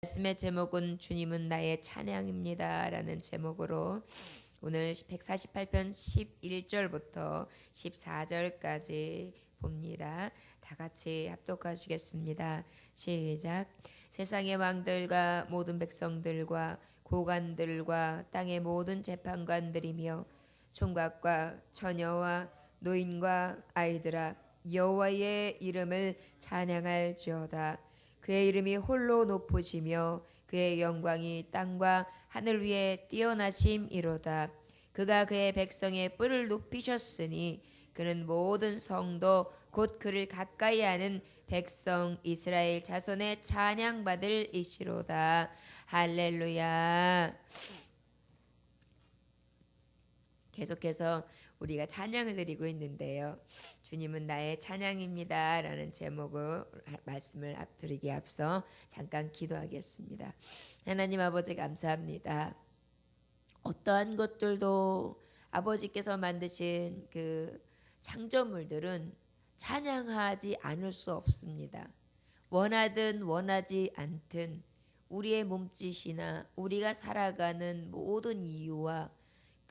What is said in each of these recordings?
말씀의 제목은 주님은 나의 찬양입니다 라는 제목으로 오늘 148편 11절부터 14절까지 봅니다. 다 같이 합독하시겠습니다. 시작. 세상의 왕들과 모든 백성들과 고관들과 땅의 모든 재판관들이며 총각과 처녀와 노인과 아이들아 여호와의 이름을 찬양할지어다. 그의 이름이 홀로 높으시며 그의 영광이 땅과 하늘 위에 뛰어나심이로다. 그가 그의 백성의 뿔을 높이셨으니 그는 모든 성도 곧 그를 가까이 하는 백성 이스라엘 자손의 찬양받을 이시로다. 할렐루야. 계속해서 우리가 찬양을 드리고 있는데요. 주님은 나의 찬양입니다 라는 제목으로 말씀을 드리기 앞서 잠깐 기도하겠습니다. 하나님 아버지 감사합니다. 어떠한 것들도 아버지께서 만드신 그 창조물들은 찬양하지 않을 수 없습니다. 원하든 원하지 않든 우리의 몸짓이나 우리가 살아가는 모든 이유와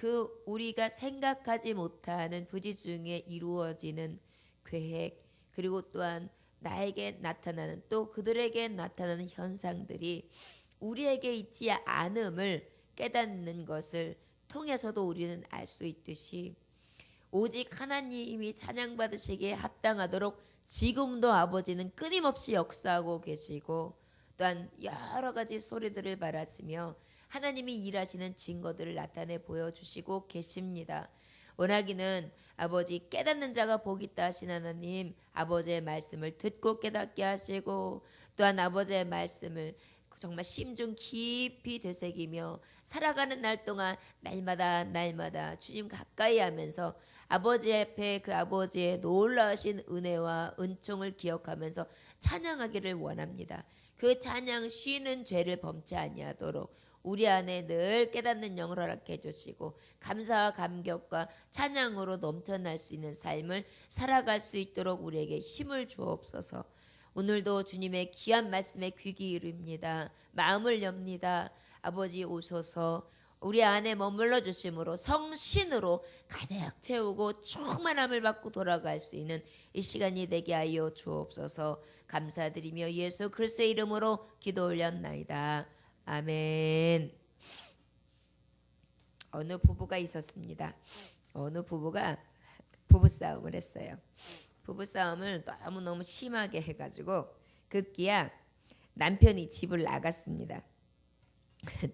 그 우리가 생각하지 못하는 부지 중에 이루어지는 계획, 그리고 또한 나에게 나타나는 또 그들에게 나타나는 현상들이 우리에게 있지 않음을 깨닫는 것을 통해서도 우리는 알 수 있듯이 오직 하나님이 찬양받으시기에 합당하도록 지금도 아버지는 끊임없이 역사하고 계시고 또한 여러 가지 소리들을 말하시며 하나님이 일하시는 증거들을 나타내 보여주시고 계십니다. 원하기는 아버지 깨닫는 자가 복이 있다 하신 하나님, 아버지의 말씀을 듣고 깨닫게 하시고 또한 아버지의 말씀을 정말 심중 깊이 되새기며 살아가는 날 동안 날마다 주님 가까이 하면서 아버지 앞에 그 아버지의 놀라우신 은혜와 은총을 기억하면서 찬양하기를 원합니다. 그 찬양 쉬는 죄를 범치 아니하도록 우리 안에 늘 깨닫는 영을 허락해 주시고 감사와 감격과 찬양으로 넘쳐날 수 있는 삶을 살아갈 수 있도록 우리에게 힘을 주옵소서. 오늘도 주님의 귀한 말씀에 귀 기울입니다. 마음을 엽니다. 아버지 오소서. 우리 안에 머물러 주심으로 성신으로 가득 채우고 충만함을 받고 돌아갈 수 있는 이 시간이 되게 하여 주옵소서. 감사드리며 예수 그리스도의 이름으로 기도 올렸나이다. 아멘. 어느 부부가 있었습니다. 어느 부부가 부부싸움을 했어요. 부부싸움을 너무너무 심하게 해가지고 급기야 남편이 집을 나갔습니다.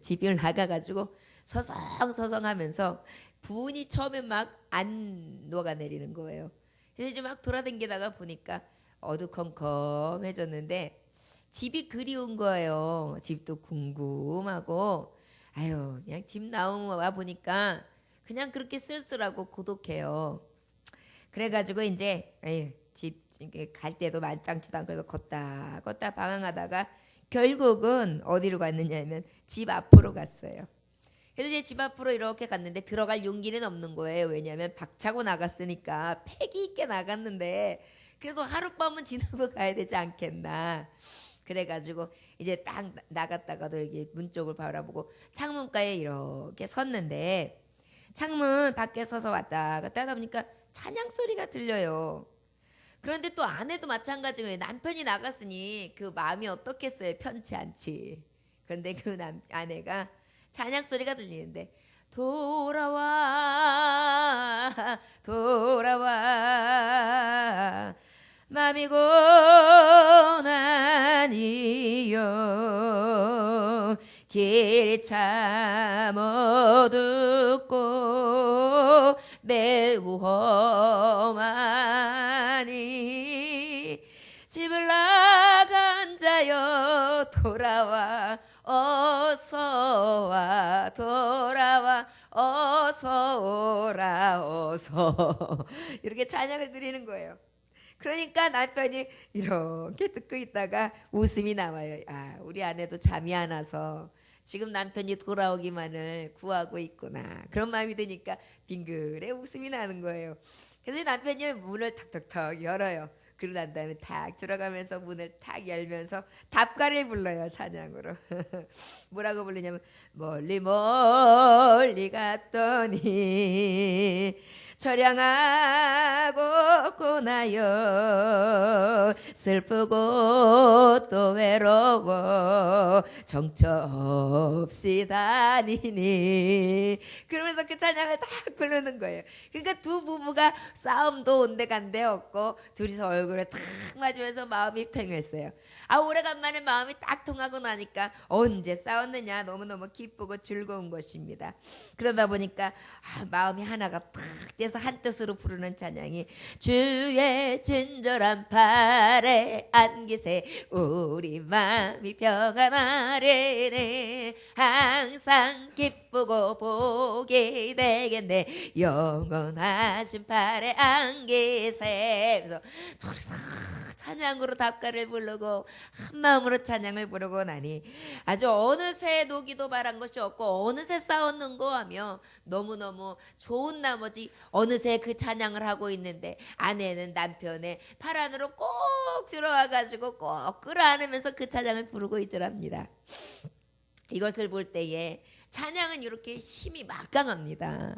집을 나가가지고 서성서성하면서 분이 처음에 막 안 녹아내리는 거예요. 그래서 이제 막 돌아다니다가 보니까 어두컴컴해졌는데 집이 그리운 거예요. 집도 궁금하고 아유 그냥 집 나와 보니까 그냥 그렇게 쓸쓸하고 고독해요. 그래가지고 이제 집 갈 때도 마땅치도 않고 그래서 걷다 방황하다가 결국은 어디로 갔느냐면 집 앞으로 갔어요. 그래서 이제 집 앞으로 이렇게 갔는데 들어갈 용기는 없는 거예요. 왜냐하면 박차고 나갔으니까 패기 있게 나갔는데 그래도 하룻밤은 지나고 가야 되지 않겠나. 그래가지고 이제 딱 나갔다가도 이렇게 문 쪽을 바라보고 창문가에 이렇게 섰는데 창문 밖에 서서 왔다 갔다 하다 보니까 찬양 소리가 들려요. 그런데 또 아내도 마찬가지고 남편이 나갔으니 그 마음이 어떻겠어요? 편치 않지. 그런데 그 아내가 찬양 소리가 들리는데 돌아와 맘이 고난이여 길이 참 어둡고 매우 험하니 집을 나간 자여 돌아와 어서와 돌아와 어서오라 어서 이렇게 찬양을 드리는 거예요. 그러니까 남편이 이렇게 듣고 있다가 웃음이 나와요. 아, 우리 아내도 잠이 안 와서 지금 남편이 돌아오기만을 구하고 있구나. 그런 마음이 드니까 빙글에 웃음이 나는 거예요. 그래서 남편이 문을 탁탁탁 열어요. 그러고 난 다음에 탁 들어가면서 문을 탁 열면서 답가를 불러요. 찬양으로. 뭐라고 부르냐면 멀리 멀리 갔더니 처량하고 고나요 슬프고 또 외로워 정처 없이 다니니 그러면서 그 찬양을 딱 부르는 거예요. 그러니까 두 부부가 싸움도 온데간데 없고 둘이서 얼굴을 탁 맞으면서 마음이 통했어요. 아 오래간만에 마음이 딱 통하고 나니까 언제 싸웠느냐 너무너무 기쁘고 즐거운 것입니다. 그러다 보니까 마음이 하나가 탁 돼서 한 뜻으로 부르는 찬양이 주의 친절한 팔에 안기세 우리 마음이 평안하려네 항상 기쁘고 복이 되겠네 영원하신 팔에 안기세. 그래서 둘이서 찬양으로 답가를 부르고 한 마음으로 찬양을 부르고 나니 아주 어느새 노기도 바란 것이 없고 어느새 싸웠는고 하며 너무너무 좋은 나머지 어느새 그 찬양을 하고 있는데 아내는 남편의 팔 안으로 꼭 들어와 가지고 꼭 끌어안으면서 그 찬양을 부르고 있더랍니다. 이것을 볼 때에 찬양은 이렇게 힘이 막강합니다.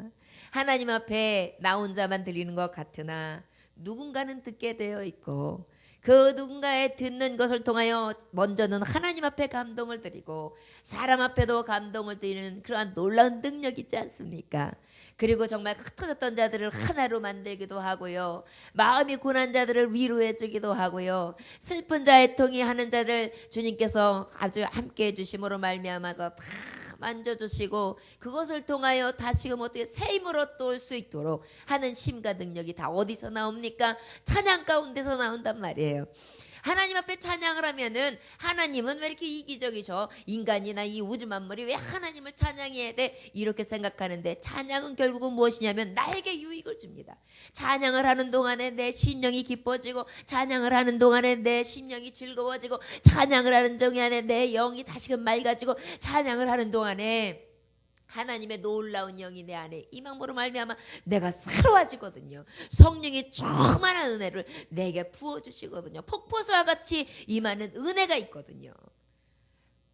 하나님 앞에 나 혼자만 드리는 것 같으나 누군가는 듣게 되어 있고 그 누군가의 듣는 것을 통하여 먼저는 하나님 앞에 감동을 드리고 사람 앞에도 감동을 드리는 그러한 놀라운 능력이 있지 않습니까? 그리고 정말 흩어졌던 자들을 하나로 만들기도 하고요. 마음이 고난 자들을 위로해 주기도 하고요. 슬픈 자의 통이 하는 자를 주님께서 아주 함께해 주심으로 말미암아서 다 만져주시고 그것을 통하여 다시금 어떻게 새 힘으로 얻을 수 있도록 하는 힘과 능력이 다 어디서 나옵니까? 찬양 가운데서 나온단 말이에요. 하나님 앞에 찬양을 하면은 하나님은 왜 이렇게 이기적이셔? 인간이나 이 우주 만물이 왜 하나님을 찬양해야 돼? 이렇게 생각하는데 찬양은 결국은 무엇이냐면 나에게 유익을 줍니다. 찬양을 하는 동안에 내 심령이 기뻐지고 찬양을 하는 동안에 내 심령이 즐거워지고 찬양을 하는 동안에 내 영이 다시금 맑아지고 찬양을 하는 동안에 하나님의 놀라운 영이 내 안에 임함으로 말미암아 내가 새로워지거든요. 성령이 충만한 은혜를 내게 부어주시거든요. 폭포수와 같이 임하는 은혜가 있거든요.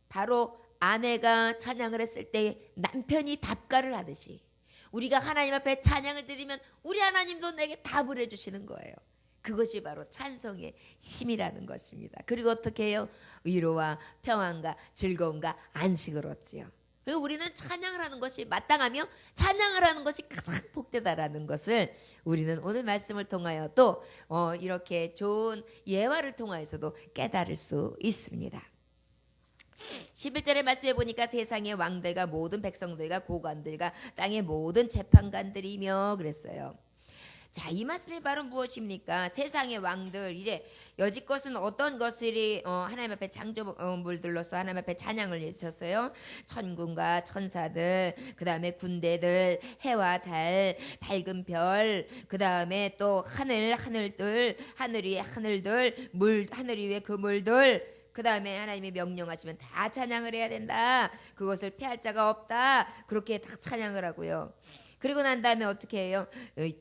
바로 아내가 찬양을 했을 때 남편이 답가를 하듯이 우리가 하나님 앞에 찬양을 드리면 우리 하나님도 내게 답을 해주시는 거예요. 그것이 바로 찬송의 힘이라는 것입니다. 그리고 어떻게 해요? 위로와 평안과 즐거움과 안식을 얻지요. 그리고 우리는 찬양을 하는 것이 마땅하며 찬양을 하는 것이 가장 복되다라는 것을 우리는 오늘 말씀을 통하여 또 이렇게 좋은 예화를 통하여서도 깨달을 수 있습니다. 11절의 말씀에 보니까 세상의 왕들과 모든 백성들과 고관들과 땅의 모든 재판관들이며 그랬어요. 자, 이 말씀이 바로 무엇입니까? 세상의 왕들, 이제 여지껏은 어떤 것들이 하나님 앞에 창조물들로서 하나님 앞에 찬양을 해주셨어요. 천군과 천사들, 그 다음에 군대들, 해와 달, 밝은 별, 그 다음에 또 하늘들, 하늘 위에 하늘들, 하늘 위에 그물들, 그 다음에 하나님이 명령하시면 다 찬양을 해야 된다. 그것을 피할 자가 없다. 그렇게 다 찬양을 하고요. 그리고 난 다음에 어떻게 해요?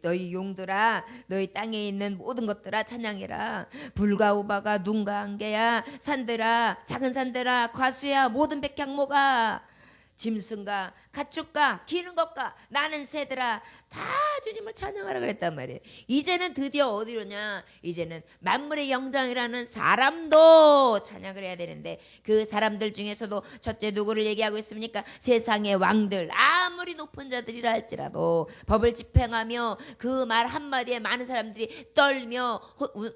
너희 용들아, 너희 땅에 있는 모든 것들아 찬양해라. 불과 우바가 눈과 안개야, 산들아, 작은 산들아, 과수야, 모든 백향모가, 짐승과 가축과 기는 것과 나는 새들아 다 주님을 찬양하라 그랬단 말이에요. 이제는 드디어 어디로냐? 이제는 만물의 영장이라는 사람도 찬양을 해야 되는데 그 사람들 중에서도 첫째 누구를 얘기하고 있습니까? 세상의 왕들, 아무리 높은 자들이라 할지라도 법을 집행하며 그 말 한마디에 많은 사람들이 떨며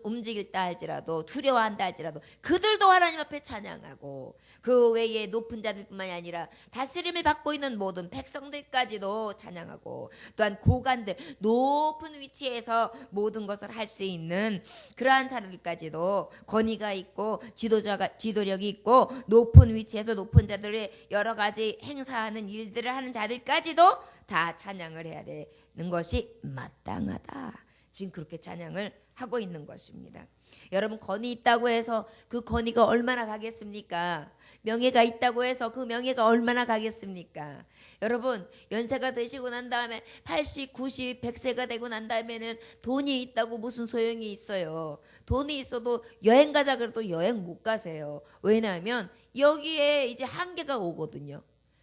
움직일다 할지라도 두려워한다 할지라도 그들도 하나님 앞에 찬양하고 그 외에 높은 자들뿐만이 아니라 다스림을 받고 있는 모든 백성들까지도 찬양하고 또한 고관들, 높은 위치에서 모든 것을 할 수 있는 그러한 사람들까지도 권위가 있고 지도력이 있고 높은 위치에서 높은 자들의 여러 가지 행사하는 일들을 하는 자들까지도 다 찬양을 해야 되는 것이 마땅하다. 지금 그렇게 찬양을 하고 있는 것입니다. 여러분 권위 있다고 해서 그 권위가 얼마나 가겠습니까? 명예가 있다고 해서 그 명예가 얼마나 가겠습니까? 여러분 연세가 드시고 난 다음에 80, 90, 100세가 되고 난 다음에는 돈이 있다고 무슨 소용이 있어요. 돈이 있어도 여행 가자 그래도 여행 못 가세요. 왜냐하면 여기에 이제 한계가 오거든요.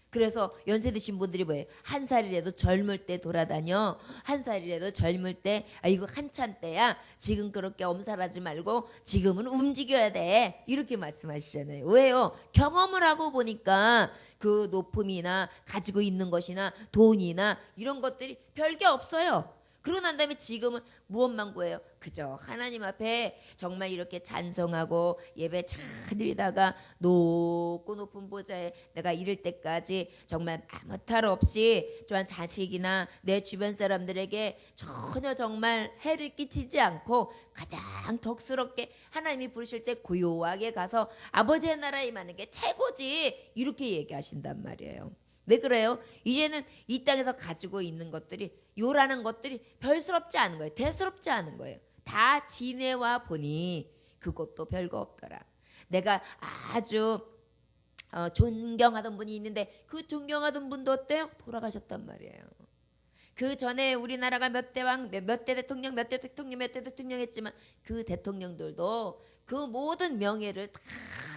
그래서 연세 드신 분들이 뭐예요? 한 살이라도 젊을 때 돌아다녀. 한 살이라도 젊을 때 이거 한참 때야. 지금 그렇게 엄살하지 말고 지금은 움직여야 돼. 이렇게 말씀하시잖아요. 왜요? 경험을 하고 보니까 그 높음이나 가지고 있는 것이나 돈이나 이런 것들이 별게 없어요. 그러고 난 다음에 지금은 무엇만 구해요? 그저 하나님 앞에 정말 이렇게 찬송하고 예배 잘 드리다가 높고 높은 보좌에 내가 이를 때까지 정말 아무 탈 없이 또한 자식이나 내 주변 사람들에게 전혀 정말 해를 끼치지 않고 가장 덕스럽게 하나님이 부르실 때 고요하게 가서 아버지의 나라에 임하는 게 최고지, 이렇게 얘기하신단 말이에요. 왜 그래요? 이제는 이 땅에서 가지고 있는 것들이, 요라는 것들이 별스럽지 않은 거예요. 대수롭지 않은 거예요. 다 지내와 보니 그것도 별거 없더라. 내가 아주 존경하던 분이 있는데 그 존경하던 분도 어때요? 돌아가셨단 말이에요. 그 전에 우리나라가 몇 대 왕, 몇 대 대통령, 몇 대 대통령, 몇 대 대통령 했지만 그 대통령들도 그 모든 명예를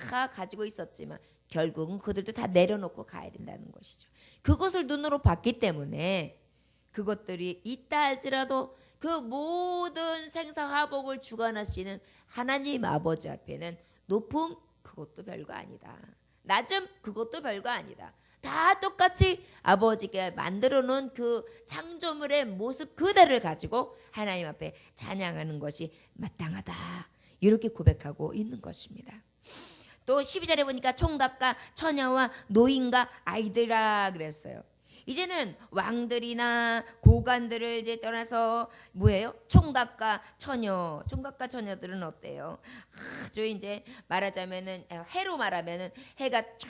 다 가지고 있었지만 결국은 그들도 다 내려놓고 가야 된다는 것이죠. 그것을 눈으로 봤기 때문에 그것들이 있다 할지라도 그 모든 생사화복을 주관하시는 하나님 아버지 앞에는 높음 그것도 별거 아니다. 낮음 그것도 별거 아니다. 다 똑같이 아버지가 만들어 놓은 그 창조물의 모습 그대를 가지고 하나님 앞에 찬양하는 것이 마땅하다. 이렇게 고백하고 있는 것입니다. 또 12절에 보니까 총각과 처녀와 노인과 아이들아 그랬어요. 이제는 왕들이나 고관들을 이제 떠나서 뭐예요? 총각과 처녀. 총각과 처녀들은 어때요? 아주 이제 말하자면은 해로 말하면은 해가 쫙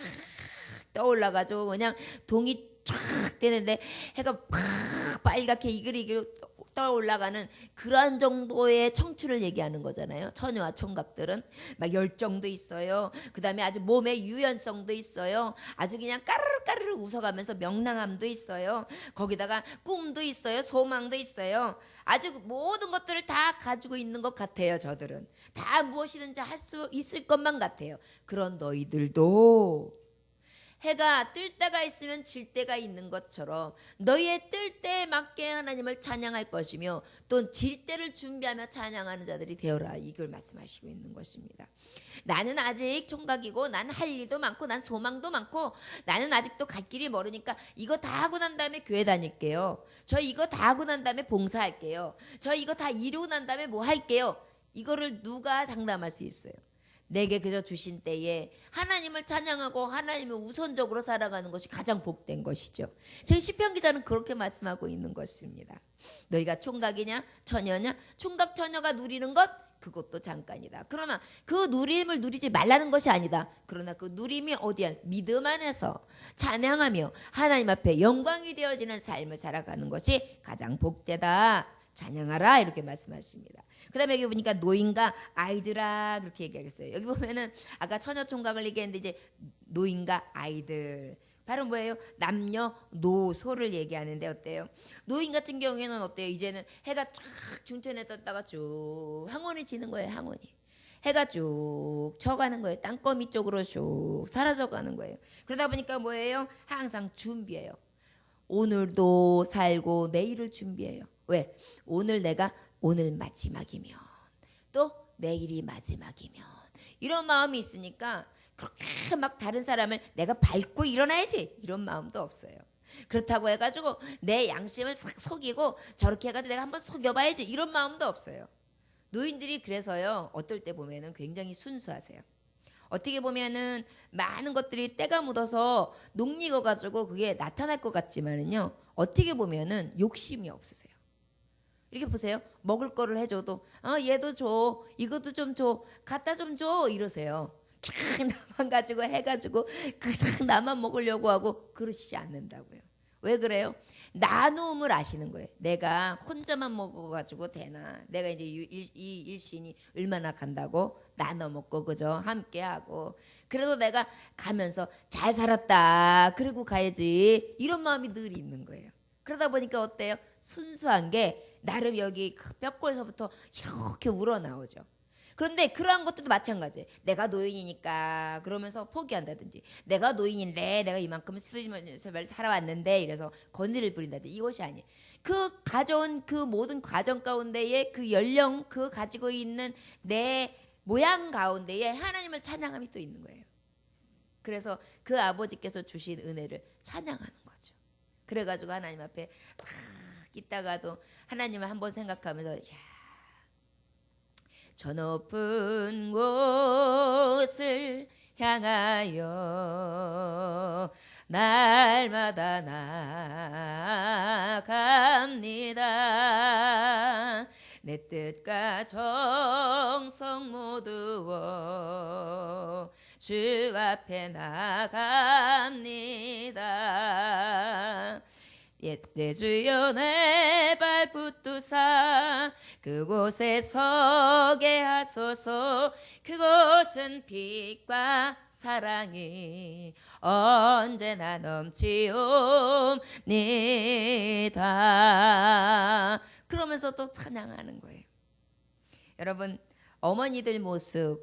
떠올라가지고 그냥 동이 쫙 뜨는데 해가 팍 빨갛게 이글이글 떠올라가는 그런 정도의 청춘을 얘기하는 거잖아요. 처녀와 총각들은 막 열정도 있어요. 그 다음에 아주 몸의 유연성도 있어요. 아주 그냥 까르르 까르르 웃어가면서 명랑함도 있어요. 거기다가 꿈도 있어요. 소망도 있어요. 아주 모든 것들을 다 가지고 있는 것 같아요. 저들은 다 무엇이든지 할 수 있을 것만 같아요. 그런 너희들도 해가 뜰 때가 있으면 질 때가 있는 것처럼 너희의 뜰 때에 맞게 하나님을 찬양할 것이며 또 질 때를 준비하며 찬양하는 자들이 되어라. 이걸 말씀하시고 있는 것입니다. 나는 아직 총각이고 난 할 일도 많고 난 소망도 많고 나는 아직도 갈 길이 멀으니까 이거 다 하고 난 다음에 교회 다닐게요. 저 이거 다 하고 난 다음에 봉사할게요. 저 이거 다 이루고 난 다음에 뭐 할게요. 이거를 누가 장담할 수 있어요? 내게 그저 주신 때에 하나님을 찬양하고 하나님을 우선적으로 살아가는 것이 가장 복된 것이죠. 저희 시편 기자는 그렇게 말씀하고 있는 것입니다. 너희가 총각이냐 처녀냐, 총각 처녀가 누리는 것 그것도 잠깐이다. 그러나 그 누림을 누리지 말라는 것이 아니다. 그러나 그 누림이 어디야? 믿음 안에서 찬양하며 하나님 앞에 영광이 되어지는 삶을 살아가는 것이 가장 복되다. 찬양하라 이렇게 말씀하십니다. 그 다음에 여기 보니까 노인과 아이들아 그렇게 얘기하겠어요. 여기 보면은 아까 처녀 총각을 얘기했는데 이제 노인과 아이들 바로 뭐예요? 남녀 노소를 얘기하는데 어때요? 노인 같은 경우에는 어때요? 이제는 해가 쫙 중천에 떴다가 쭉 항원이 지는 거예요. 항원이 해가 쭉 져가는 거예요. 땅거미 쪽으로 쭉 사라져가는 거예요. 그러다 보니까 뭐예요? 항상 준비해요. 오늘도 살고 내일을 준비해요. 왜? 오늘 마지막이면 또 내일이 마지막이면 이런 마음이 있으니까 그렇게 막 다른 사람을 내가 밟고 일어나야지 이런 마음도 없어요. 그렇다고 해가지고 내 양심을 싹 속이고 저렇게 해가지고 내가 한번 속여봐야지 이런 마음도 없어요. 노인들이 그래서요 어떨 때 보면은 굉장히 순수하세요. 어떻게 보면은 많은 것들이 때가 묻어서 녹익어가지고 그게 나타날 것 같지만은요 어떻게 보면은 욕심이 없으세요. 이렇게 보세요. 먹을 거를 해줘도 얘도 줘, 이것도 좀 줘, 갖다 좀 줘 이러세요. 쫙 나만 가지고 해가지고 그냥 나만 먹으려고 하고 그러시지 않는다고요. 왜 그래요? 나눔을 아시는 거예요. 내가 혼자만 먹어가지고 되나? 내가 이제 이 일신이 얼마나 간다고 나눠 먹고 그죠? 함께 하고 그래도 내가 가면서 잘 살았다. 그리고 가야지. 이런 마음이 늘 있는 거예요. 그러다 보니까 어때요? 순수한 게 나름 여기 그 뼈골에서부터 이렇게 우러나오죠. 그런데 그러한 것들도 마찬가지예요. 내가 노인이니까 그러면서 포기한다든지 내가 노인인데 내가 이만큼 쓰면서 살아왔는데 이래서 권위를 부린다든지 이것이 아니에요. 그 가져온 그 모든 과정 가운데에 그 연령 그 가지고 있는 내 모양 가운데에 하나님을 찬양함이 또 있는 거예요. 그래서 그 아버지께서 주신 은혜를 찬양하는 거죠. 그래가지고 하나님 앞에 딱 있다가도 하나님을 한번 생각하면서 야, 저 높은 곳을 향하여 날마다 나아갑니다. 내 뜻과 정성 모두어 주 앞에 나갑니다. 내 주여 내 발 붙드사 그곳에 서게 하소서. 그곳은 빛과 사랑이 언제나 넘치옵니다. 그러면서 또 찬양하는 거예요. 여러분 어머니들 모습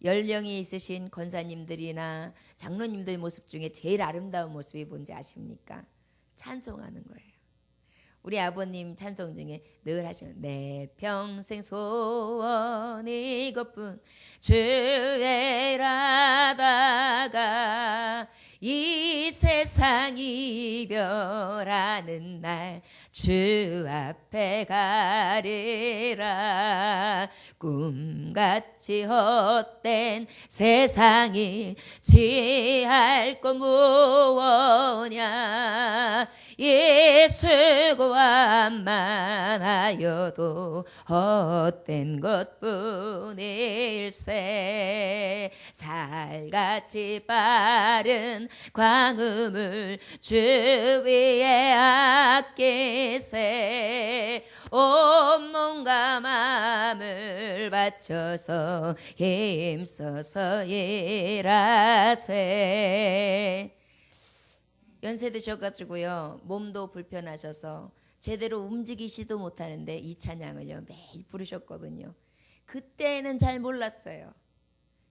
연령이 있으신 권사님들이나 장로님들 모습 중에 제일 아름다운 모습이 뭔지 아십니까? 찬송하는 거예요. 우리 아버님 찬송 중에 늘 하시는 내 평생 소원 이것뿐 주의 일하다가 이 세상 이별하는 날 주 앞에 가리라. 꿈같이 헛된 세상이 지할 것 무엇냐. 예수고만 하여도 헛된 것뿐일세. 살같이 빠른 광음을 주 위에 아끼세. 온 몸과 마음을 바쳐서 힘써서 일하세. 연세 드셔가지고요 몸도 불편하셔서 제대로 움직이지도 못하는데 이 찬양을요 매일 부르셨거든요. 그때는 잘 몰랐어요.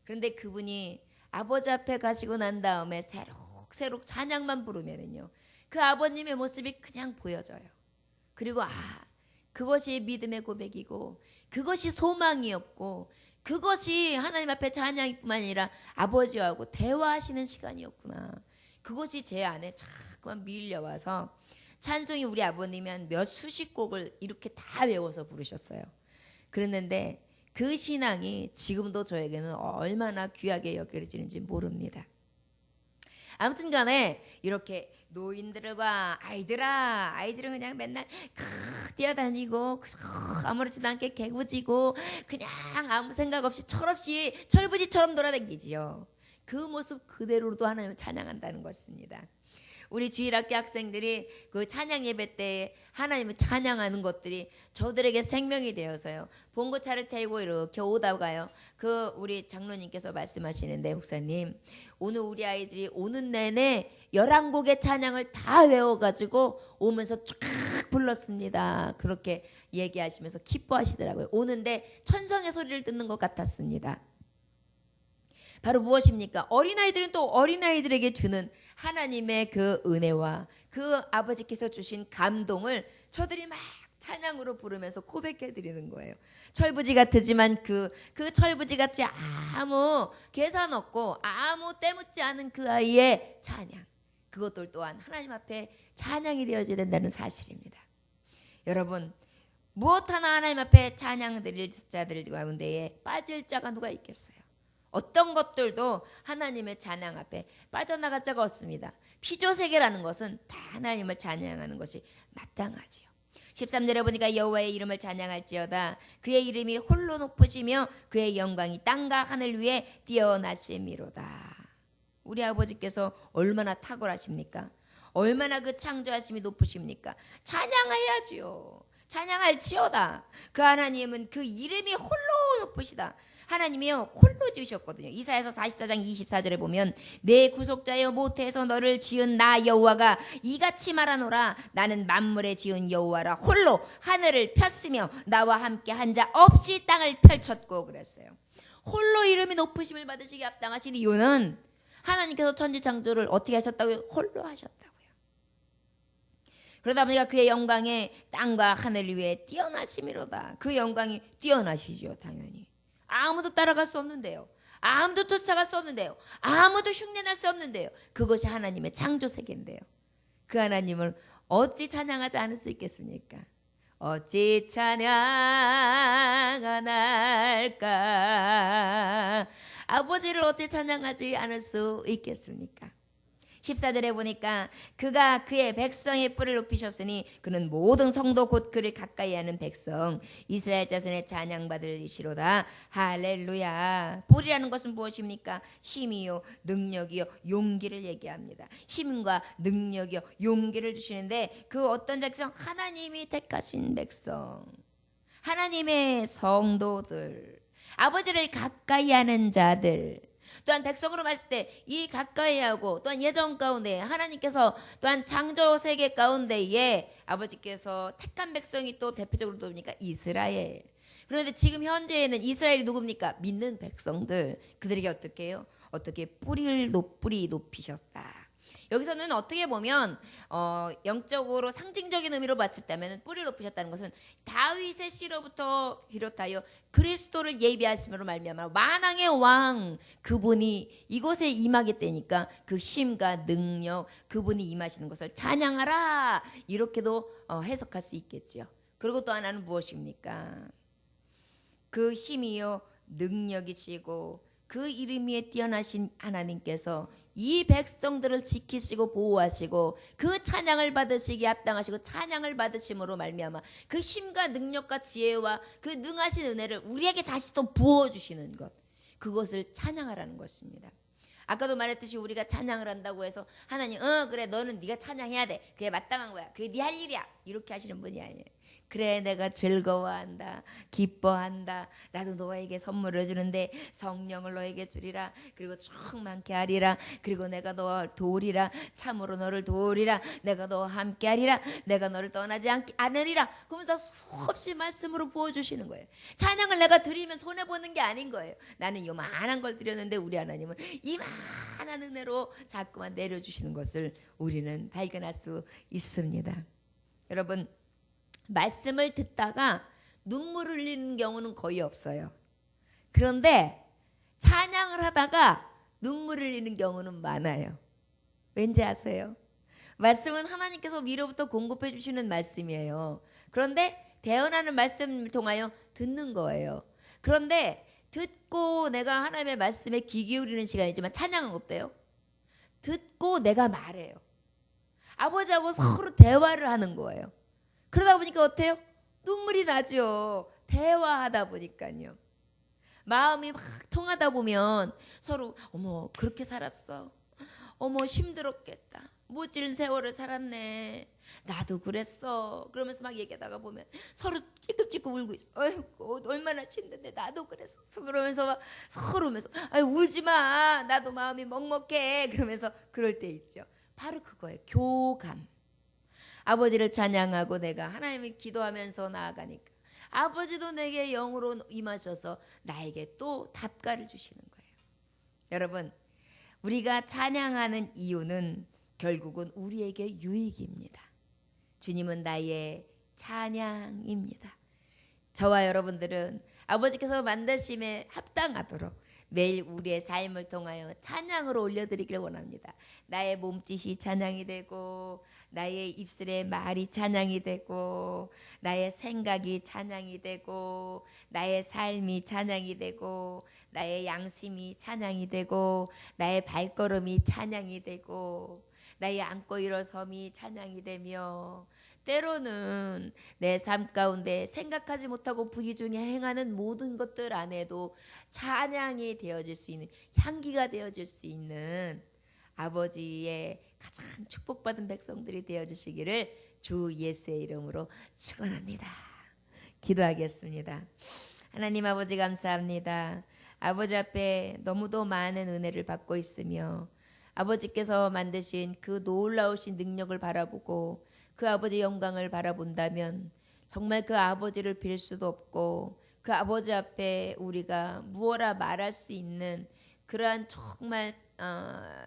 그런데 그분이 아버지 앞에 가시고 난 다음에 새록새록 찬양만 부르면은요 그 아버님의 모습이 그냥 보여져요. 그리고 그것이 믿음의 고백이고 그것이 소망이었고 그것이 하나님 앞에 찬양일 뿐만 아니라 아버지하고 대화하시는 시간이었구나. 그것이 제 안에 자꾸만 밀려와서 찬송이 우리 아버님이 한 몇 수십 곡을 이렇게 다 외워서 부르셨어요. 그랬는데 그 신앙이 지금도 저에게는 얼마나 귀하게 여겨지는지 모릅니다. 아무튼 간에 이렇게 노인들과 아이들은 그냥 맨날 뛰어다니고 아무렇지도 않게 개구지고 그냥 아무 생각 없이 철없이 철부지처럼 돌아다니지요. 그 모습 그대로도 하나님을 찬양한다는 것입니다. 우리 주일학교 학생들이 그 찬양 예배 때 하나님을 찬양하는 것들이 저들에게 생명이 되어서요. 봉고차를 태우고 이렇게 오다가요. 그 우리 장로님께서 말씀하시는데 목사님 오늘 우리 아이들이 오는 내내 11곡의 찬양을 다 외워가지고 오면서 쫙 불렀습니다. 그렇게 얘기하시면서 기뻐하시더라고요. 오는데 천성의 소리를 듣는 것 같았습니다. 바로 무엇입니까? 어린아이들은 또 어린아이들에게 주는 하나님의 그 은혜와 그 아버지께서 주신 감동을 저들이 막 찬양으로 부르면서 고백해드리는 거예요. 철부지 같으지만 그 철부지같이 아무 계산 없고 아무 때묻지 않은 그 아이의 찬양, 그것들 또한 하나님 앞에 찬양이 되어져야 된다는 사실입니다. 여러분 무엇 하나 하나님 앞에 찬양 드릴 자들 가운데에 빠질 자가 누가 있겠어요? 어떤 것들도 하나님의 찬양 앞에 빠져나갈 자가 없습니다. 피조세계라는 것은 다 하나님을 찬양하는 것이 마땅하지요. 13절에 보니까 여호와의 이름을 찬양할지어다. 그의 이름이 홀로 높으시며 그의 영광이 땅과 하늘 위에 뛰어나심이로다. 우리 아버지께서 얼마나 탁월하십니까? 얼마나 그 창조하심이 높으십니까? 찬양해야지요. 찬양할지어다. 그 하나님은 그 이름이 홀로 높으시다. 하나님이요 홀로 지으셨거든요. 이사야서 44장 24절에 보면 내 구속자여 모태에서 너를 지은 나 여호와가 이같이 말하노라. 나는 만물에 지은 여호와라. 홀로 하늘을 폈으며 나와 함께 한 자 없이 땅을 펼쳤고 그랬어요. 홀로 이름이 높으심을 받으시기 합당하신 이유는 하나님께서 천지창조를 어떻게 하셨다고요? 홀로 하셨다고요. 그러다 보니까 그의 영광에 땅과 하늘 위에 뛰어나심이로다. 그 영광이 뛰어나시죠. 당연히 아무도 따라갈 수 없는데요. 아무도 쫓아갈 수 없는데요. 아무도 흉내낼 수 없는데요. 그것이 하나님의 창조 세계인데요. 그 하나님을 어찌 찬양하지 않을 수 있겠습니까? 어찌 찬양 안 할까? 아버지를 어찌 찬양하지 않을 수 있겠습니까? 14절에 보니까 그가 그의 백성의 뿔을 높이셨으니 그는 모든 성도 곧 그를 가까이 하는 백성 이스라엘 자손의 찬양받을 이시로다. 할렐루야. 뿔이라는 것은 무엇입니까? 힘이요 능력이요 용기를 얘기합니다. 힘과 능력이요 용기를 주시는데 그 어떤 백성? 하나님이 택하신 백성, 하나님의 성도들, 아버지를 가까이 하는 자들, 또한 백성으로 봤을 때 이 가까이하고 또한 예정 가운데 하나님께서 또한 창조 세계 가운데에 아버지께서 택한 백성이 또 대표적으로 누굽니까? 이스라엘. 그런데 지금 현재에는 이스라엘이 누굽니까? 믿는 백성들. 그들에게 어떻게 해요? 어떻게 뿌리 높이셨다. 여기서는 어떻게 보면 영적으로 상징적인 의미로 봤을 때면 뿌리를 높이셨다는 것은 다윗의 씨로부터 비롯하여 그리스도를 예비하심으로 말미암아 만왕의 왕 그분이 이곳에 임하게 되니까 그 힘과 능력 그분이 임하시는 것을 찬양하라 이렇게도 해석할 수 있겠죠. 그리고 또 하나는 무엇입니까? 그 힘이요 능력이시고 그 이름 위에 뛰어나신 하나님께서 이 백성들을 지키시고 보호하시고 그 찬양을 받으시기에 합당하시고 찬양을 받으심으로 말미암아 그 힘과 능력과 지혜와 그 능하신 은혜를 우리에게 다시 또 부어주시는 것, 그것을 찬양하라는 것입니다. 아까도 말했듯이 우리가 찬양을 한다고 해서 하나님 그래 너는 네가 찬양해야 돼, 그게 마땅한 거야, 그게 네 할 일이야 이렇게 하시는 분이 아니에요. 그래 내가 즐거워한다 기뻐한다, 나도 너에게 선물을 주는데 성령을 너에게 주리라, 그리고 충만케 하리라, 그리고 내가 너를 도우리라, 참으로 너를 도우리라, 내가 너와 함께 하리라, 내가 너를 떠나지 않으리라. 그러면서 수없이 말씀으로 부어주시는 거예요. 찬양을 내가 드리면 손해보는 게 아닌 거예요. 나는 요만한 걸 드렸는데 우리 하나님은 이만한 은혜로 자꾸만 내려주시는 것을 우리는 발견할 수 있습니다. 여러분, 말씀을 듣다가 눈물을 흘리는 경우는 거의 없어요. 그런데 찬양을 하다가 눈물을 흘리는 경우는 많아요. 왠지 아세요? 말씀은 하나님께서 위로부터 공급해 주시는 말씀이에요. 그런데 대언하는 말씀을 통하여 듣는 거예요. 그런데 듣고 내가 하나님의 말씀에 귀 기울이는 시간이지만 찬양은 어때요? 듣고 내가 말해요. 아버지하고 서로 대화를 하는 거예요. 그러다 보니까 어때요? 눈물이 나죠. 대화하다 보니까요. 마음이 막 통하다 보면 서로 어머 그렇게 살았어, 어머 힘들었겠다, 모질은 세월을 살았네, 나도 그랬어, 그러면서 막 얘기하다가 보면 서로 찔끔찔끔 울고 있어. 아이고 얼마나 힘든데 나도 그랬었어 그러면서 막 서로 울면서 아이 울지마 나도 마음이 먹먹해 그러면서 그럴 때 있죠. 바로 그거예요. 교감. 아버지를 찬양하고 내가 하나님을 기도하면서 나아가니까 아버지도 내게 영으로 임하셔서 나에게 또 답가를 주시는 거예요. 여러분, 우리가 찬양하는 이유는 결국은 우리에게 유익입니다. 주님은 나의 찬양입니다. 저와 여러분들은 아버지께서 만드심에 합당하도록 매일 우리의 삶을 통하여 찬양으로 올려드리길 원합니다. 나의 몸짓이 찬양이 되고, 나의 입술의 말이 찬양이 되고, 나의 생각이 찬양이 되고, 나의 삶이 찬양이 되고, 나의 양심이 찬양이 되고, 나의 발걸음이 찬양이 되고, 나의 앉고 일어섬이 찬양이 되며, 때로는 내 삶 가운데 생각하지 못하고 부기 중에 행하는 모든 것들 안에도 찬양이 되어질 수 있는, 향기가 되어질 수 있는 아버지의 가장 축복받은 백성들이 되어주시기를 주 예수의 이름으로 축원합니다. 기도하겠습니다. 하나님 아버지 감사합니다. 아버지 앞에 너무도 많은 은혜를 받고 있으며 아버지께서 만드신 그 놀라우신 능력을 바라보고 그 아버지 영광을 바라본다면 정말 그 아버지를 빌 수도 없고 그 아버지 앞에 우리가 무엇라 말할 수 있는 그러한 정말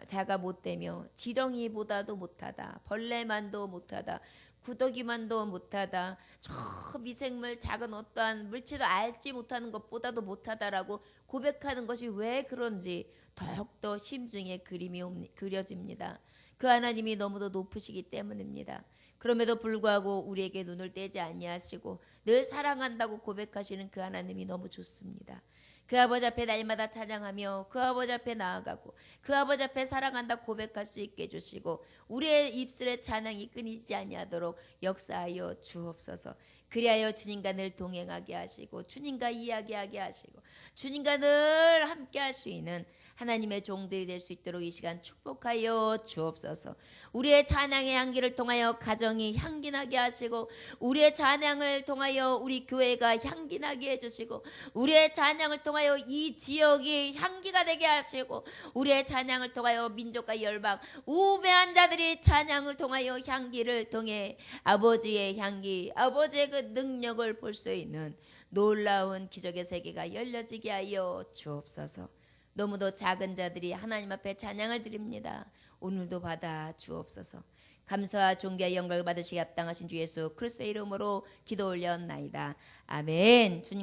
자가 못되며 지렁이보다도 못하다, 벌레만도 못하다, 구더기만도 못하다, 저 미생물 작은 어떠한 물체도 알지 못하는 것보다도 못하다라고 고백하는 것이 왜 그런지 더욱더 심중에 그림이 그려집니다. 그 하나님이 너무도 높으시기 때문입니다. 그럼에도 불구하고 우리에게 눈을 떼지 아니하시고 늘 사랑한다고 고백하시는 그 하나님이 너무 좋습니다. 그 아버지 앞에 날마다 찬양하며 그 아버지 앞에 나아가고 그 아버지 앞에 사랑한다 고백할 수 있게 해주시고 우리의 입술에 찬양이 끊이지 아니하도록 역사하여 주옵소서. 그리하여 주님과 늘 동행하게 하시고 주님과 이야기하게 하시고 주님과 늘 함께 할 수 있는 하나님의 종들이 될 수 있도록 이 시간 축복하여 주옵소서. 우리의 찬양의 향기를 통하여 가정이 향기나게 하시고 우리의 찬양을 통하여 우리 교회가 향기나게 해주시고 우리의 찬양을 통하여 이 지역이 향기가 되게 하시고 우리의 찬양을 통하여 민족과 열방 우매한 자들이 찬양을 통하여 향기를 통해 아버지의 향기 아버지의 그 능력을 볼 수 있는 놀라운 기적의 세계가 열려지게 하여 주옵소서. 너무도 작은 자들이 하나님 앞에 찬양을 드립니다. 오늘도 받아 주옵소서. 감사와 존귀와 영광을 받으시기 합당하신 주 예수 그리스도의 이름으로 기도 올렸나이다. 아멘. 주님